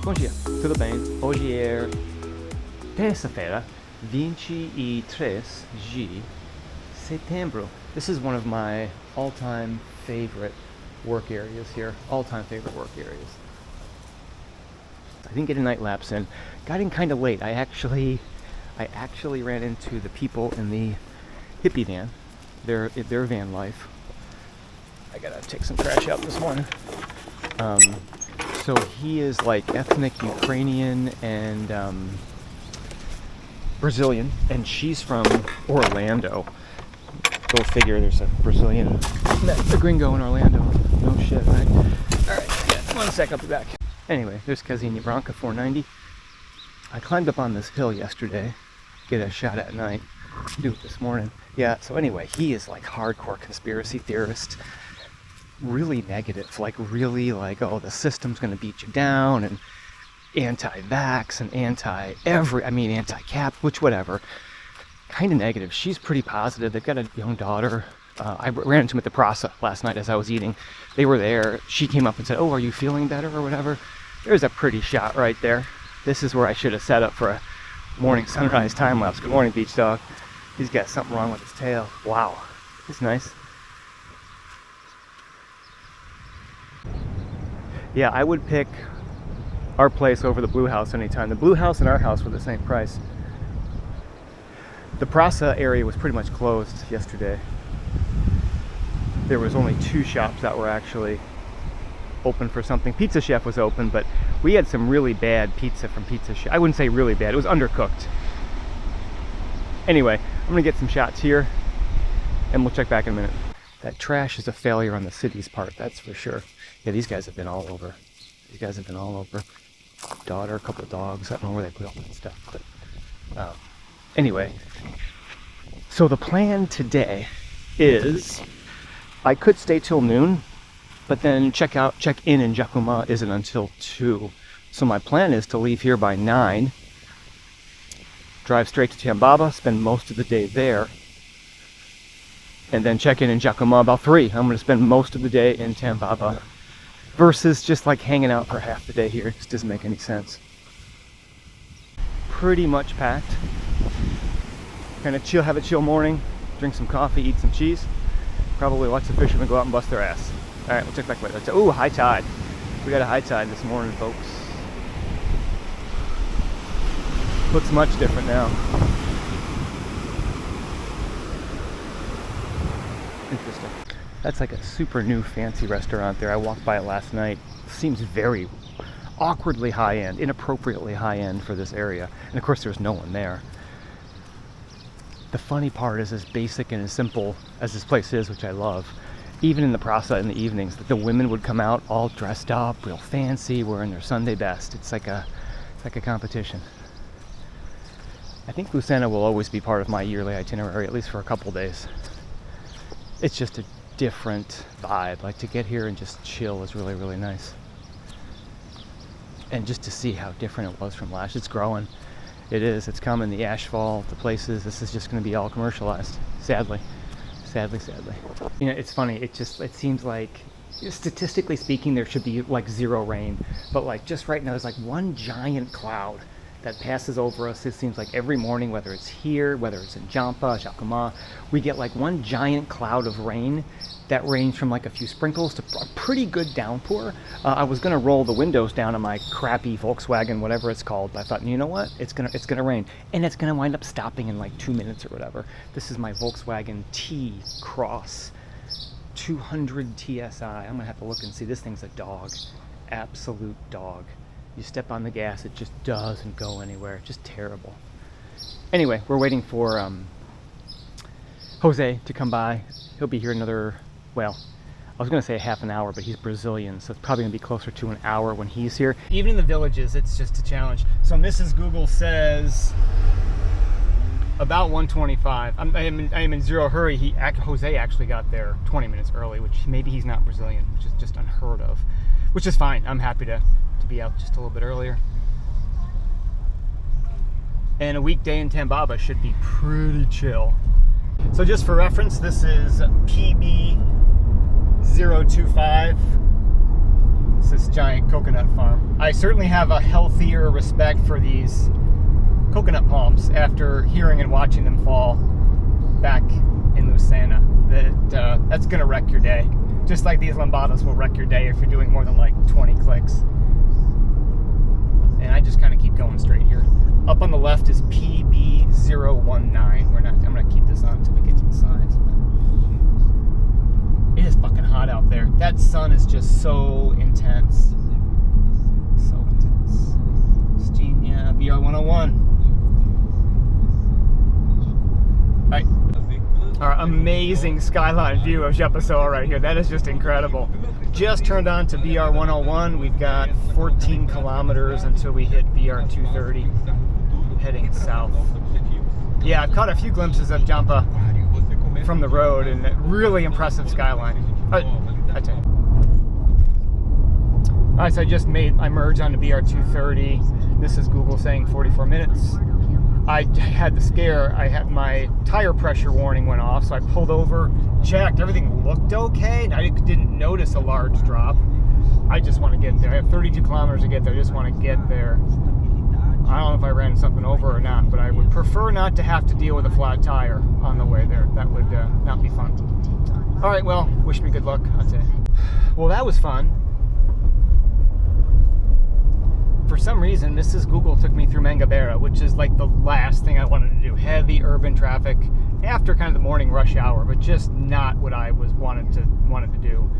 Bom dia, tudo bem? Hoje é terça-feira, 23 de setembro. This is one of my all-time favorite work areas here. All-time favorite work areas. I didn't get a night lapse in. Got in kind of late. I actually ran into the people in the hippie van. Their van life. I gotta take some trash out this morning. So he is like ethnic Ukrainian and Brazilian, and she's from Orlando. Go figure, there's a Brazilian, a gringo in Orlando. No shit, right? Alright, yeah, 1 sec, I'll be back. Anyway, there's Casinha Branca 490. I climbed up on this hill yesterday, get a shot at night, do it this morning. Yeah, so anyway, he is like hardcore conspiracy theorist. Really negative, like really like, oh, the system's gonna beat you down, and anti-vax and anti-cap, which whatever. Kind of negative. She's pretty positive. They've got a young daughter. I ran into them at the Prasa last night as I was eating. They were there. She came up and said, oh, are you feeling better or whatever? There's a pretty shot right there. This is where I should have set up for a morning sunrise time lapse. Good morning, beach dog. He's got something wrong with his tail. Wow, it's nice. Yeah, I would pick our place over the Blue House anytime. The Blue House and our house were the same price. The Prasa area was pretty much closed yesterday. There was only 2 shops that were actually open for something. Pizza Chef was open, but we had some really bad pizza from Pizza Chef. I wouldn't say really bad, it was undercooked. Anyway, I'm gonna get some shots here and we'll check back in a minute. That trash is a failure on the city's part, that's for sure. Yeah, these guys have been all over. These guys have been all over. Daughter, a couple of dogs. I don't know where they put all that stuff, but anyway. So the plan today is I could stay till noon, but then check in Jacumã isn't until 2. So my plan is to leave here by 9, drive straight to Tambaba, spend most of the day there, and then check in Jacumã about 3. I'm going to spend most of the day in Tambaba versus just like hanging out for half the day here. It just doesn't make any sense. Pretty much packed. Kind of chill, have a chill morning, drink some coffee, eat some cheese, probably watch the fishermen go out and bust their ass. All right, we'll check back later. Ooh, high tide. We got a high tide this morning, folks. Looks much different now. Interesting. That's like a super new fancy restaurant there. I walked by it last night. Seems very awkwardly high-end, inappropriately high-end for this area. And of course there's no one there. The funny part is, as basic and as simple as this place is, which I love, even in the Prasa in the evenings, that the women would come out all dressed up, real fancy, wearing their Sunday best. It's like a competition. I think Lucena will always be part of my yearly itinerary, at least for a couple days. It's just a different vibe. Like, to get here and just chill is really, really nice. And just to see how different it was from last. It's growing. It is. It's coming. The asphalt, the places. This is just going to be all commercialized. Sadly. Sadly. You know, it's funny. It seems like, statistically speaking, there should be like 0 rain. But like just right now, there's like one giant cloud that passes over us. It seems like every morning, whether it's here, whether it's in Jacumã, we get like one giant cloud of rain that range from like a few sprinkles to a pretty good downpour. I was gonna roll the windows down on my crappy Volkswagen, whatever it's called, but I thought, you know what? It's gonna rain, and it's gonna wind up stopping in like 2 minutes or whatever. This is my Volkswagen T-Cross 200 TSI. I'm gonna have to look and see. This thing's a dog, absolute dog. You step on the gas, it just doesn't go anywhere. Just terrible. Anyway, we're waiting for Jose to come by. He'll be here another, well, I was going to say half an hour, but he's Brazilian, so it's probably going to be closer to an hour when he's here. Even in the villages, it's just a challenge. So Mrs. Google says about 1:25. I am in zero hurry. Jose actually got there 20 minutes early, which maybe he's not Brazilian, which is just unheard of. Which is fine. I'm happy to be out just a little bit earlier. And a weekday in Tambaba should be pretty chill. So just for reference, this is PB 025 It's this giant coconut farm. I certainly have a healthier respect for these coconut palms after hearing and watching them fall back in Lucena. That's gonna wreck your day. Just like these lambadas will wreck your day if you're doing more than like 20 clicks. And I just kind of keep going straight here. Up on the left is PB019. I'm gonna keep this on until we get to the signs. It is fucking hot out there. That sun is just so intense. So intense. Virginia, BR101. Alright. Our amazing skyline view of João Pessoa right here. That is just incredible. Just turned on to BR101. We've got 14 kilometers until we hit BR230, heading south. Yeah, I've caught a few glimpses of Jampa from the road, and really impressive skyline. That's it. Alright, so I merged onto BR230. This is Google saying 44 minutes. I had the scare. My tire pressure warning went off, so I pulled over, checked, everything looked okay, and I didn't notice a large drop. I just want to get there. I have 32 kilometers to get there. I just want to get there. I don't know if I ran something over or not, but I would prefer not to have to deal with a flat tire on the way there. That would not be fun. All right, well, wish me good luck. I'd say. Well, that was fun. For some reason, Google took me through Mangabeira, which is like the last thing I wanted to do. Heavy urban traffic after kind of the morning rush hour, but just not what I wanted to do.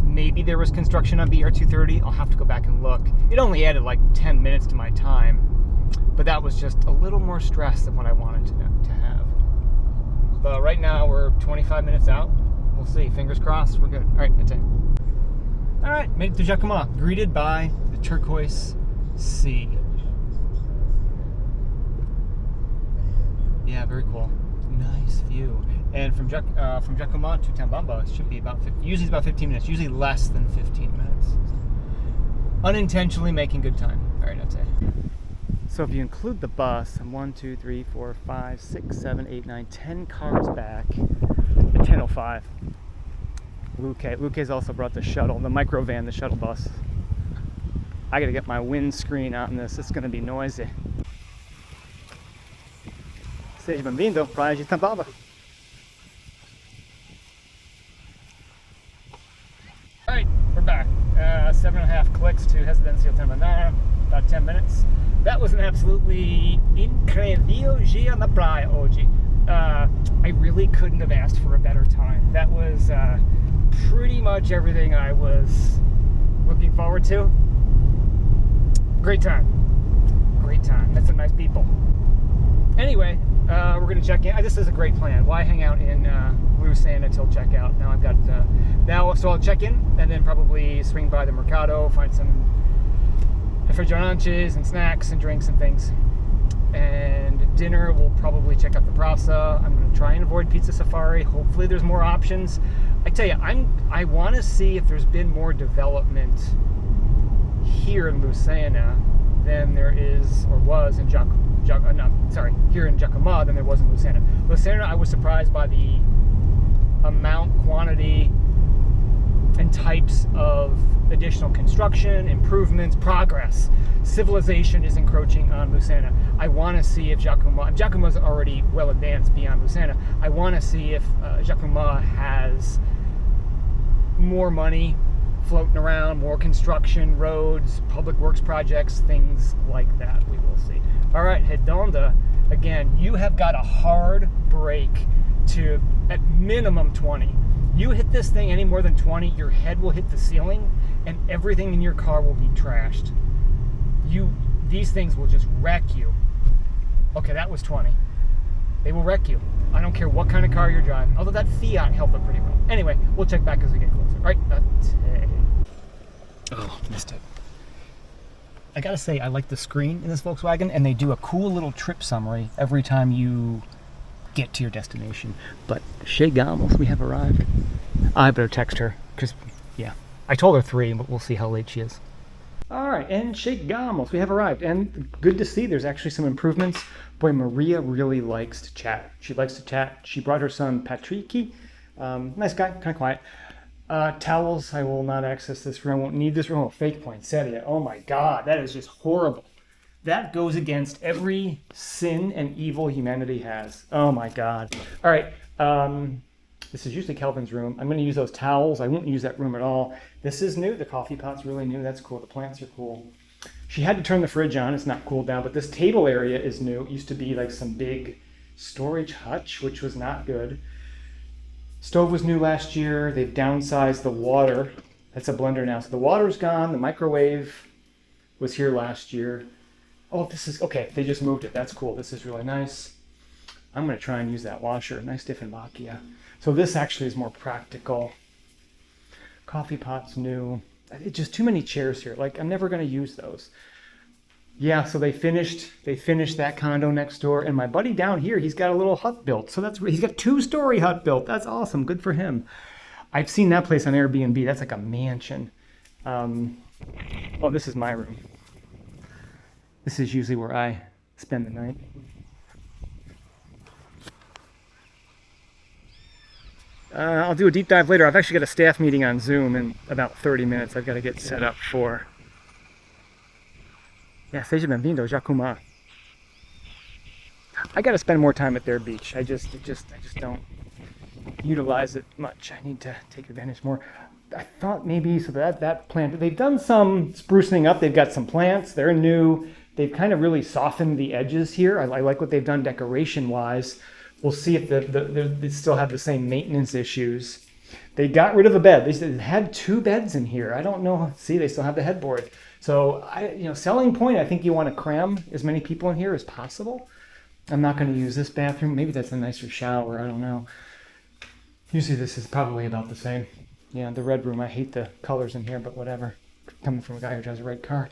Maybe there was construction on BR230. I'll have to go back and look. It only added like 10 minutes to my time, but that was just a little more stress than what I wanted to have. But right now we're 25 minutes out. We'll see. Fingers crossed. We're good. All right, that's it. All right, made it to Jacumã. Greeted by the turquoise sea. Yeah, very cool. Nice view. And from Jacumã to Tambaba, it should be usually it's about 15 minutes, usually less than 15 minutes. Unintentionally making good time. All right, that's it. So if you include the bus, I'm 1, 2, 3, 4, 5, 6, 7, 8, 9, 10 cars back at 10:05. Luce's also brought the shuttle, the microvan, the shuttle bus. I gotta get my windscreen on this. It's gonna be noisy. Seja bem-vindo, Praia de Tambaba. Alright, we're back. 7.5 clicks to Residencial Terramar, about 10 minutes. That was an absolutely incrível dia na praia hoje. I really couldn't have asked for a better time. That was pretty much everything I was looking forward to. Great time. Great time. Met some nice people. Anyway, we're going to check in. This is a great plan. Why hang out in Lucena until checkout? Now I've got, so I'll check in and then probably swing by the Mercado, find some refrigerantes and snacks and drinks and things. And dinner, we'll probably check out the Praça. I'm going to try and avoid Pizza Safari. Hopefully there's more options. I tell you, I want to see if there's been more development here in Lucena than there is or was in here in Jacumã than there was in Lucena. Lucena, I was surprised by the amount, quantity, and types of additional construction, improvements, progress. Civilization is encroaching on Lucena. I want to see if Jacumã's already well advanced beyond Lucena. I want to see if Jacumã has more money floating around, more construction, roads, public works projects, things like that. We will see. All right, Redonda, again, you have got a hard brake to at minimum 20. You hit this thing any more than 20, your head will hit the ceiling and everything in your car will be trashed. These things will just wreck you. Okay, that was 20. They will wreck you. I don't care what kind of car you're driving. Although that Fiat held up pretty well. Anyway, we'll check back as we get closer. All right, oh, missed it. I gotta say, I like the screen in this Volkswagen, and they do a cool little trip summary every time you get to your destination. But chegamos, we have arrived. I better text her, because, yeah. I told her 3, but we'll see how late she is. All right, and chegamos, we have arrived. And good to see there's actually some improvements. Boy, Maria really likes to chat. She likes to chat. She brought her son, Patricky. Nice guy, kind of quiet. Towels, I will not access this room. I won't need this room. Oh, fake poinsettia. Oh my God, that is just horrible. That goes against every sin and evil humanity has. Oh my God. All right. This is usually Kelvin's room. I'm going to use those towels. I won't use that room at all. This is new. The coffee pot's really new. That's cool. The plants are cool. She had to turn the fridge on. It's not cooled down, but this table area is new. It used to be like some big storage hutch, which was not good. Stove was new last year. They've downsized the water. That's a blender now. So the water's gone. The microwave was here last year. Oh, this is, okay, they just moved it. That's cool. This is really nice. I'm going to try and use that washer. Nice Dieffenbachia. So this actually is more practical. Coffee pot's new. It's just too many chairs here. Like, I'm never going to use those. Yeah, so they finished that condo next door. And my buddy down here, he's got a little hut built. So he's got a 2-story hut built. That's awesome. Good for him. I've seen that place on Airbnb. That's like a mansion. Oh, this is my room. This is usually where I spend the night. I'll do a deep dive later. I've actually got a staff meeting on Zoom in about 30 minutes. I've got to get set up for... Yeah, seja bem-vindo, Jacumã. I got to spend more time at their beach. I just don't utilize it much. I need to take advantage more. I thought maybe, so that plant, they've done some sprucing up. They've got some plants. They're new. They've kind of really softened the edges here. I like what they've done decoration-wise. We'll see if they still have the same maintenance issues. They got rid of a bed. They had 2 beds in here. I don't know. See, they still have the headboard. So, selling point, I think you want to cram as many people in here as possible. I'm not going to use this bathroom. Maybe that's a nicer shower. I don't know. Usually this is probably about the same. Yeah, the red room. I hate the colors in here, but whatever. Coming from a guy who drives a red car.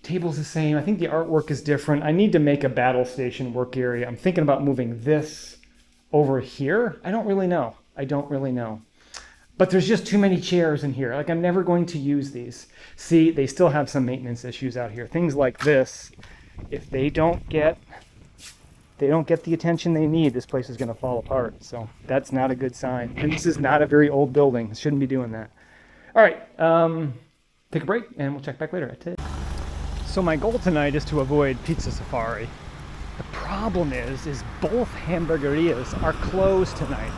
Table's the same. I think the artwork is different. I need to make a battle station work area. I'm thinking about moving this over here. I don't really know. But there's just too many chairs in here. Like, I'm never going to use these. See, they still have some maintenance issues out here. Things like this, if they don't get the attention they need, this place is going to fall apart. So that's not a good sign. And this is not a very old building. It shouldn't be doing that. All right, take a break and we'll check back later. So my goal tonight is to avoid Pizza Safari. The problem is both hamburgerias are closed tonight.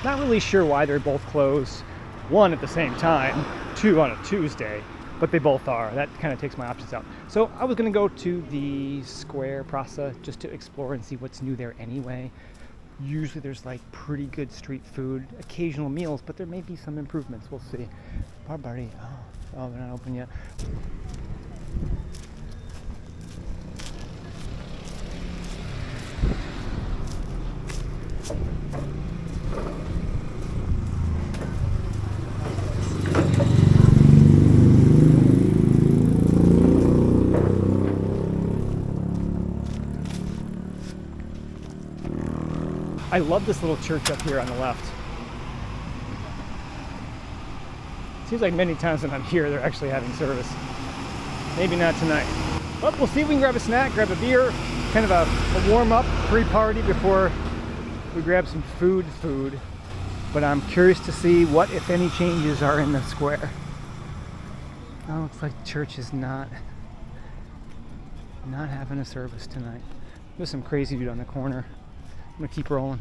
Not really sure why they're both closed. 1 at the same time, 2 on a Tuesday, but they both are. That kind of takes my options out. So I was gonna go to the Square Praça just to explore and see what's new there anyway. Usually there's like pretty good street food, occasional meals, but there may be some improvements. We'll see. Barbari, oh, they're not open yet. I love this little church up here on the left. Seems like many times when I'm here, they're actually having service. Maybe not tonight. But we'll see if we can grab a snack, grab a beer, kind of a warm-up pre-party before we grab some food. But I'm curious to see what, if any, changes are in the square. Oh, looks like the church is not having a service tonight. There's some crazy dude on the corner. I'm gonna keep rolling.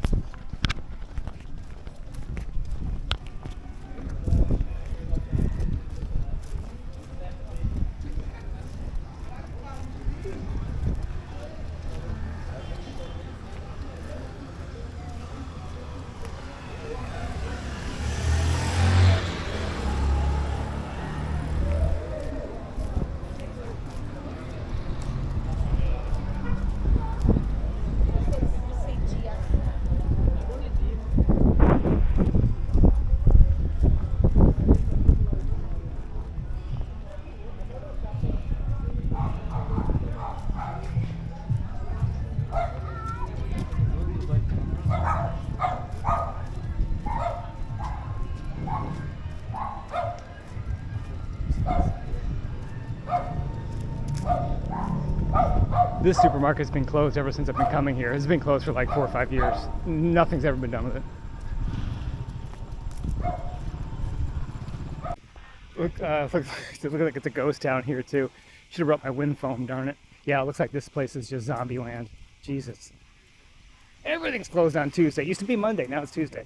This supermarket's been closed ever since I've been coming here. It's been closed for like 4 or 5 years. Nothing's ever been done with it. Looks like it's a ghost town here too. Should have brought my wind foam, darn it. Yeah, it looks like this place is just zombie land. Jesus. Everything's closed on Tuesday. Used to be Monday, now it's Tuesday.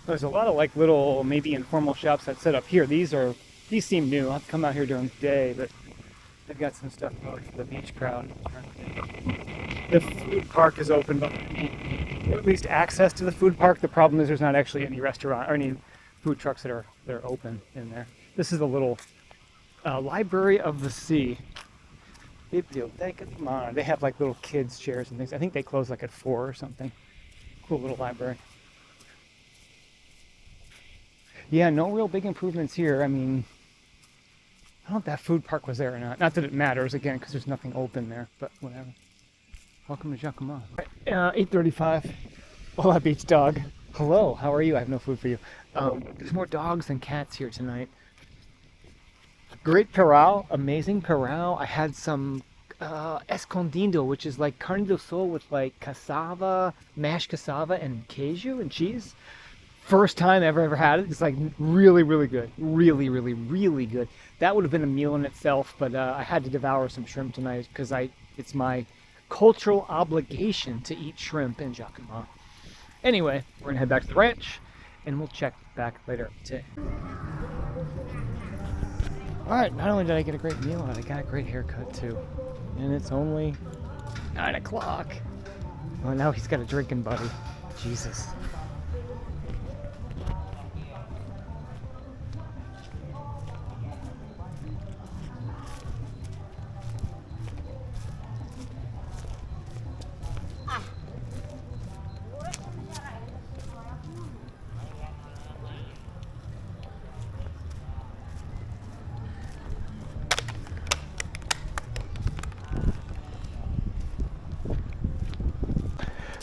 There's a lot of like little maybe informal shops that set up here. These seem new. I'll have to come out here during the day, but they've got some stuff going for the beach crowd. The food park is open, but at least access to the food park. The problem is there's not actually any restaurant or any food trucks that are open in there. This is a little Library of the Sea. Biblioteca di Mare. They have like little kids chairs and things. I think they close like at 4 or something. Cool little library. Yeah, no real big improvements here. I mean, I don't know if that food park was there or not. Not that it matters, again, because there's nothing open there, but whatever. Welcome to Jacumã. 8:35. Hola, beach dog. Hello, how are you? I have no food for you. There's more dogs than cats here tonight. Great parao, amazing parao. I had some escondido, which is like carne do sol with like cassava, mashed cassava and queijo and cheese. First time ever had it. It's like really, really good. Really, really, really good. That would have been a meal in itself, but I had to devour some shrimp tonight because it's my cultural obligation to eat shrimp in Jacumã. Anyway, we're gonna head back to the ranch and we'll check back later today. Alright, not only did I get a great meal, I got a great haircut too. And it's only 9 o'clock. Well, now he's got a drinking buddy. Jesus.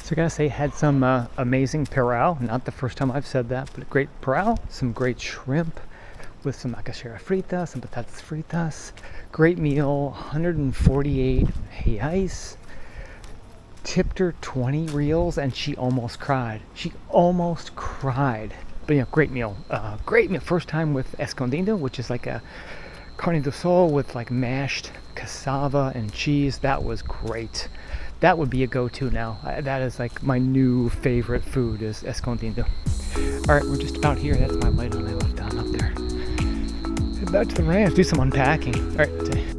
So I gotta say, had some amazing parao. Not the first time I've said that, but a great parao, some great shrimp with some macaxeira frita, some patatas fritas. Great meal, 148 reais. Tipped her 20 reals and she almost cried. She almost cried. But yeah, great meal. Great meal. First time with escondido, which is like a carne do sol with like mashed cassava and cheese. That was great. That would be a go-to now. That is like my new favorite food is escondido. All right, we're just about here. That's my light on I left on up there. Head back to the ranch, do some unpacking. All right.